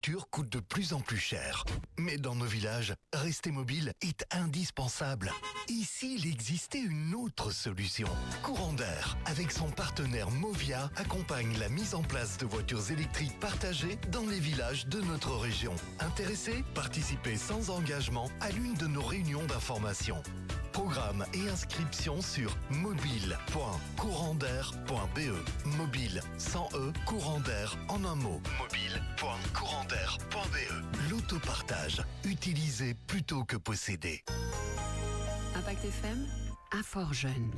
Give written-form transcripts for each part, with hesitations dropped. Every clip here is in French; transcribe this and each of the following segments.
factures coûtent de plus en plus cher. Mais dans nos villages, rester mobile est indispensable. Ici, il existait une autre solution. Courant d'air, avec son partenaire Movia, accompagne la mise en place de voitures électriques partagées dans les villages de notre région. Intéressé? Participez sans engagement à l'une de nos réunions d'information. Programme et inscription sur mobile.courantair.be. Mobile sans E, courant d'air en un mot. Mobile.courantair.be. L'autopartage, utilisé plutôt que possédé. Impact FM, un fort jeune.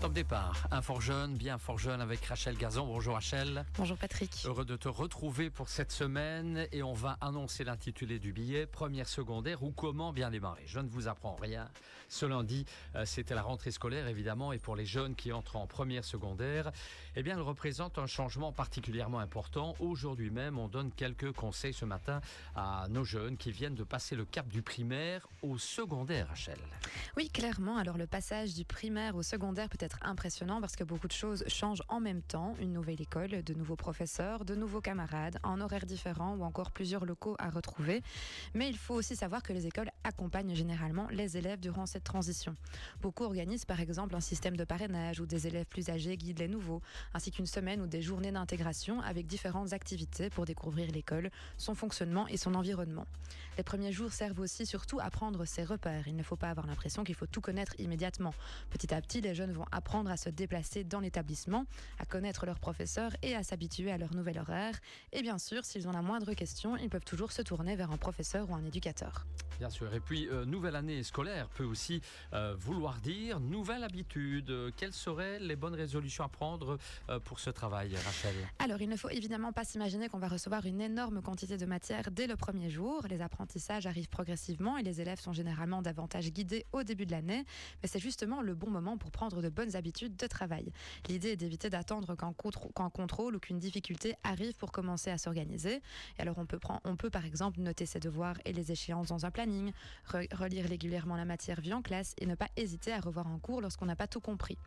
Top départ, un fort jeune, bien fort jeune avec Rachel Gazon. Bonjour Rachel. Bonjour Patrick. Heureux de te retrouver pour cette semaine et on va annoncer l'intitulé du billet, première secondaire ou comment bien démarrer. Je ne vous apprends rien. Ce lundi, c'était la rentrée scolaire évidemment et pour les jeunes qui entrent en première secondaire, eh bien elle représente un changement particulièrement important. Aujourd'hui même, on donne quelques conseils ce matin à nos jeunes qui viennent de passer le cap du primaire au secondaire, Rachel. Oui, clairement. Alors le passage du primaire au secondaire peut être impressionnant parce que beaucoup de choses changent en même temps. Une nouvelle école, de nouveaux professeurs, de nouveaux camarades, un horaire différent ou encore plusieurs locaux à retrouver. Mais il faut aussi savoir que les écoles accompagnent généralement les élèves durant cette transition. Beaucoup organisent par exemple un système de parrainage où des élèves plus âgés guident les nouveaux, ainsi qu'une semaine ou des journées d'intégration avec différentes activités pour découvrir l'école, son fonctionnement et son environnement. Les premiers jours servent aussi surtout à prendre ses repères. Il ne faut pas avoir l'impression qu'il faut tout connaître immédiatement. Petit à petit, les jeunes vont apprendre à se déplacer dans l'établissement, à connaître leurs professeurs et à s'habituer à leur nouvel horaire. Et bien sûr, s'ils ont la moindre question, ils peuvent toujours se tourner vers un professeur ou un éducateur. Bien sûr. Et puis, nouvelle année scolaire peut aussi vouloir dire nouvelle habitude. Quelles seraient les bonnes résolutions à prendre pour ce travail, Rachel? Alors, il ne faut évidemment pas s'imaginer qu'on va recevoir une énorme quantité de matière dès le premier jour. Les apprentissages arrivent progressivement et les élèves sont généralement davantage guidés au début de l'année. Mais c'est justement le bon moment pour prendre de bonnes habitudes de travail. L'idée est d'éviter d'attendre qu'un contrôle ou qu'une difficulté arrive pour commencer à s'organiser. Et alors, on peut par exemple noter ses devoirs et les échéances dans un planning, relire régulièrement la matière vue en classe et ne pas hésiter à revoir un cours lorsqu'on n'a pas tout compris.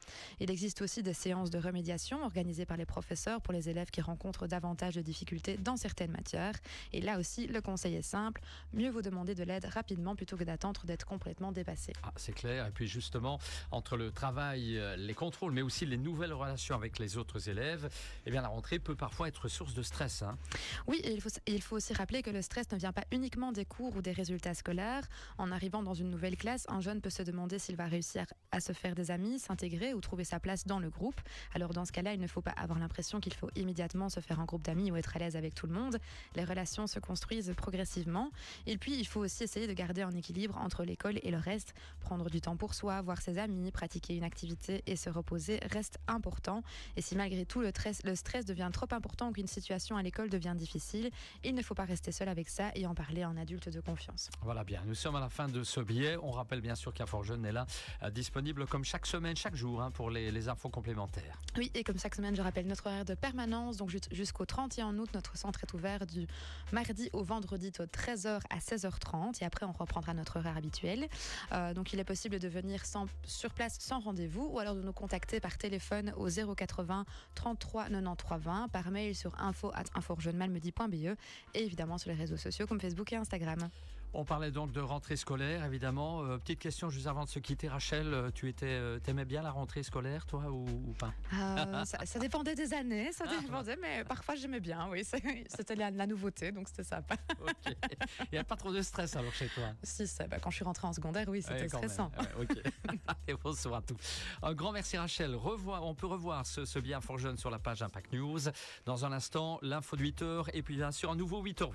Il existe aussi des séances de remédiation organisées par les professeurs pour les élèves qui rencontrent davantage de difficultés dans certaines matières. Et là aussi, le conseil est simple, mieux vaut demander de l'aide rapidement plutôt que d'attendre d'être complètement dépassé. Ah, c'est clair. Et puis justement, entre le travail, les contrôles, mais aussi les nouvelles relations avec les autres élèves, eh bien la rentrée peut parfois être source de stress. Oui, et il faut aussi rappeler que le stress ne vient pas uniquement des cours ou des résultats scolaires. En arrivant dans une nouvelle classe, un jeune peut se demander s'il va réussir à se faire des amis, s'intégrer ou trouver sa place dans le groupe. Alors dans ce cas-là, il ne faut pas avoir l'impression qu'il faut immédiatement se faire un groupe d'amis ou être à l'aise avec tout le monde. Les relations se construisent progressivement. Et puis, il faut aussi essayer de garder un équilibre entre l'école et le reste. Prendre du temps pour soi, voir ses amis, pratiquer une activité et se reposer reste important. Et si malgré tout le stress devient trop important ou qu'une situation à l'école devient difficile, il ne faut pas rester seul avec ça et en parler à un adulte de confiance. Voilà bien, nous sommes à la fin de ce billet. On rappelle bien sûr qu'un fort jeune est là, disponible comme chaque semaine, chaque jour pour les infos complémentaires. Oui, et comme chaque semaine, je rappelle notre horaire de permanence. Donc jusqu'au 31 août, notre centre est ouvert du mardi au vendredi de 13h à 16h30 et après on reprendra notre horaire habituel. Donc il est possible de venir sur place sans rendez-vous ou alors de nous contacter par téléphone au 080 33 93 20, par mail sur info@inforjeunemalmedy.be et évidemment sur les réseaux sociaux comme Facebook et Instagram. On parlait donc de rentrée scolaire, évidemment. Petite question juste avant de se quitter, Rachel, t'aimais bien la rentrée scolaire, toi, ou pas? Ça dépendait des années, mais parfois j'aimais bien, oui. C'était la nouveauté, donc c'était sympa. Ok. Il n'y a pas trop de stress alors chez toi? Si, quand je suis rentrée en secondaire, oui, c'était stressant. Ok. Et bonsoir à tous. Un grand merci Rachel. On peut revoir ce bien fort jeune sur la page Impact News. Dans un instant, l'info de 8h et puis bien sûr un nouveau 8h08.